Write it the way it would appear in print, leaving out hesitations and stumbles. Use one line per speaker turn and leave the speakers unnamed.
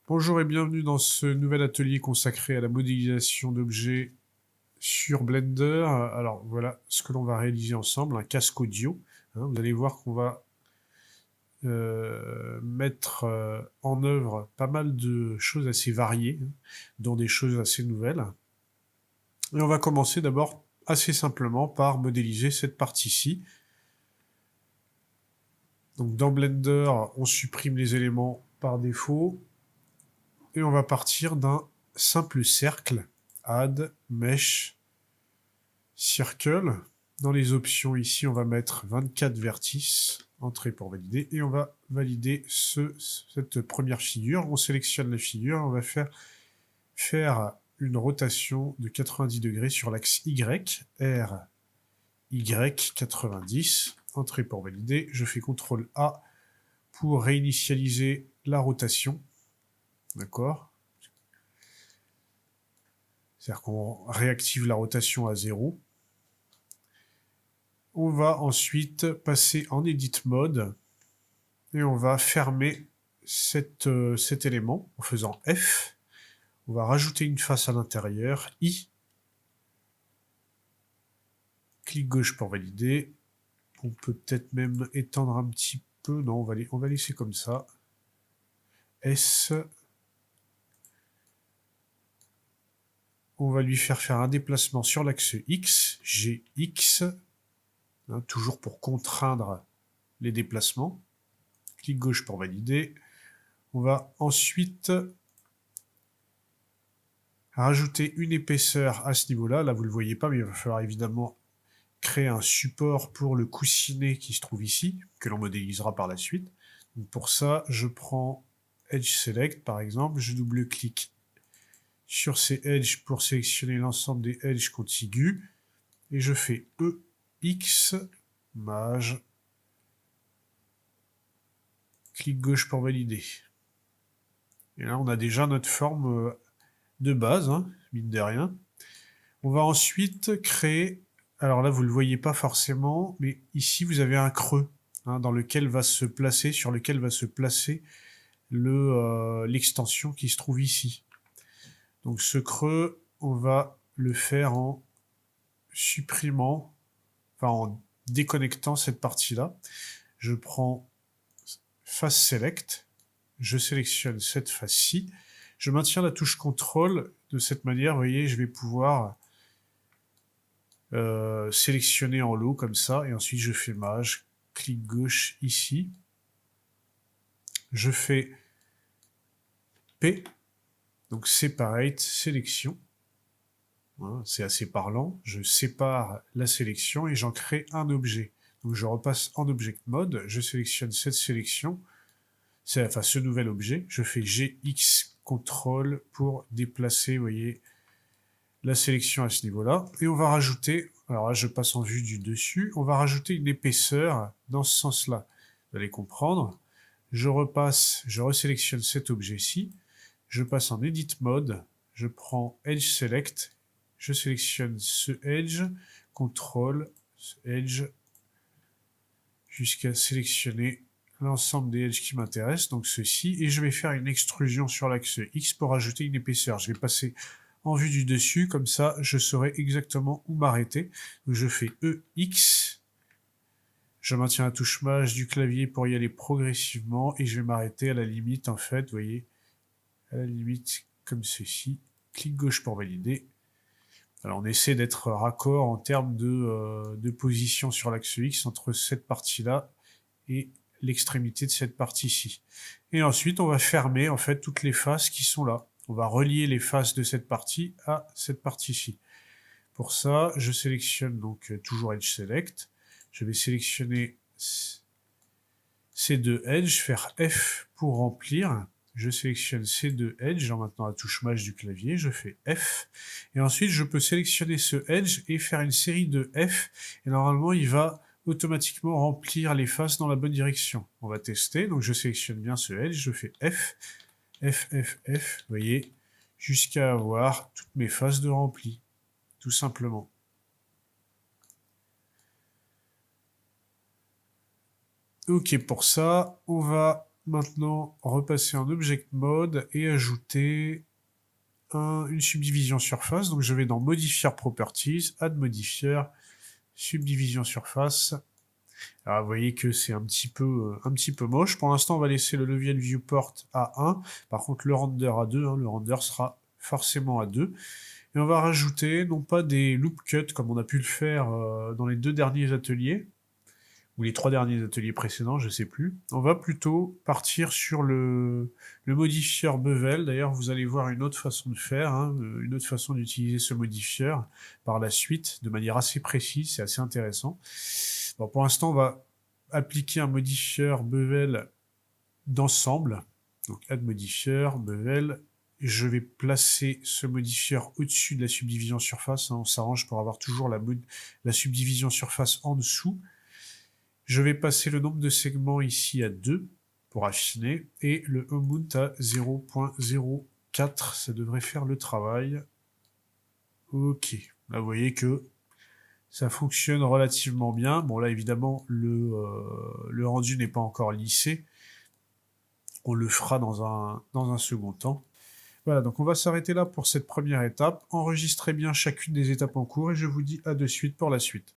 Bonjour et bienvenue dans ce nouvel atelier consacré à la modélisation d'objets sur Blender. Alors voilà ce que l'on va réaliser ensemble, un casque audio. Vous allez voir qu'on va mettre en œuvre pas mal de choses assez variées, dont des choses assez nouvelles. Et on va commencer d'abord assez simplement par modéliser cette partie-ci. Donc dans Blender, on supprime les éléments par défaut. Et on va partir d'un simple cercle, Add, Mesh, Circle. Dans les options ici, on va mettre 24 vertices, entrée pour valider, et on va valider cette première figure. On sélectionne la figure, on va faire une rotation de 90 degrés sur l'axe Y, R, Y, 90, entrée pour valider. Je fais CTRL A pour réinitialiser la rotation. D'accord ? C'est-à-dire qu'on réactive la rotation à 0. On va ensuite passer en Edit Mode et on va fermer cet élément en faisant F. On va rajouter une face à l'intérieur, I. Clic gauche pour valider. On peut peut-être même étendre un petit peu. Non, on va laisser comme ça. S. On va lui faire un déplacement sur l'axe X, GX, toujours pour contraindre les déplacements. Clic gauche pour valider. On va ensuite rajouter une épaisseur à ce niveau-là. Là, vous ne le voyez pas, mais il va falloir évidemment créer un support pour le coussinet qui se trouve ici, que l'on modélisera par la suite. Donc pour ça, je prends Edge Select, par exemple. Je double-clique sur ces edges pour sélectionner l'ensemble des edges contigus. Et je fais EX, Mage. Clic gauche pour valider. Et là, on a déjà notre forme de base, mine de rien. On va ensuite créer, alors là vous ne le voyez pas forcément, mais ici vous avez un creux sur lequel va se placer l'extension qui se trouve ici. Donc ce creux, on va le faire en supprimant, en déconnectant cette partie-là. Je prends Face Select, je sélectionne cette face-ci, je maintiens la touche CTRL, de cette manière, vous voyez, je vais pouvoir sélectionner en lot comme ça, et ensuite je fais Mage, clic gauche ici, je fais P, donc Separate, sélection, c'est assez parlant, je sépare la sélection et j'en crée un objet. Donc je repasse en Object Mode, je sélectionne cette sélection, ce nouvel objet, je fais GX CTRL pour déplacer, vous voyez, la sélection à ce niveau-là, et on va rajouter, alors là je passe en vue du dessus, on va rajouter une épaisseur dans ce sens-là. Vous allez comprendre, je resélectionne cet objet-ci, je passe en Edit Mode, je prends Edge Select, je sélectionne ce Edge, CTRL, ce Edge, jusqu'à sélectionner l'ensemble des edges qui m'intéressent, donc ceci, et je vais faire une extrusion sur l'axe X pour ajouter une épaisseur. Je vais passer en vue du dessus, comme ça je saurai exactement où m'arrêter. Donc je fais EX, je maintiens la touche Maj du clavier pour y aller progressivement, et je vais m'arrêter à la limite, en fait, vous voyez, à la limite comme ceci, clic gauche pour valider. Alors on essaie d'être raccord en termes de position sur l'axe X entre cette partie-là et l'extrémité de cette partie-ci. Et ensuite, on va fermer en fait toutes les faces qui sont là. On va relier les faces de cette partie à cette partie-ci. Pour ça, je sélectionne donc toujours Edge Select. Je vais sélectionner ces deux edges, faire F pour remplir. Je sélectionne ces deux edges en maintenant la touche Maj du clavier, je fais F. Et ensuite, je peux sélectionner ce edge et faire une série de F. Et normalement, il va automatiquement remplir les faces dans la bonne direction. On va tester, donc je sélectionne bien ce edge, je fais F, F, F, F, vous voyez, jusqu'à avoir toutes mes faces de rempli, tout simplement. Ok, pour ça, on va maintenant repasser en Object Mode et ajouter une subdivision surface. Donc je vais dans Modifier Properties, Add Modifier, Subdivision surface. Alors vous voyez que c'est un petit peu moche. Pour l'instant, on va laisser le levier de viewport à 1. Par contre, le render à 2. Le render sera forcément à 2. Et on va rajouter, non pas des loop cuts comme on a pu le faire dans les 2 derniers ateliers, ou les 3 derniers ateliers précédents, je sais plus. On va plutôt partir sur le modifieur bevel. D'ailleurs, vous allez voir une autre façon de faire, une autre façon d'utiliser ce modifieur par la suite, de manière assez précise, c'est assez intéressant. Bon, pour l'instant, on va appliquer un modifieur bevel d'ensemble. Donc, add modifieur, bevel. Je vais placer ce modifieur au-dessus de la subdivision surface. On s'arrange pour avoir toujours la subdivision surface en dessous. Je vais passer le nombre de segments ici à 2 pour affiner. Et le mount à 0.04. Ça devrait faire le travail. Ok. Là, vous voyez que ça fonctionne relativement bien. Bon, là, évidemment, le rendu n'est pas encore lissé. On le fera dans un second temps. Voilà, donc on va s'arrêter là pour cette première étape. Enregistrez bien chacune des étapes en cours et je vous dis à de suite pour la suite.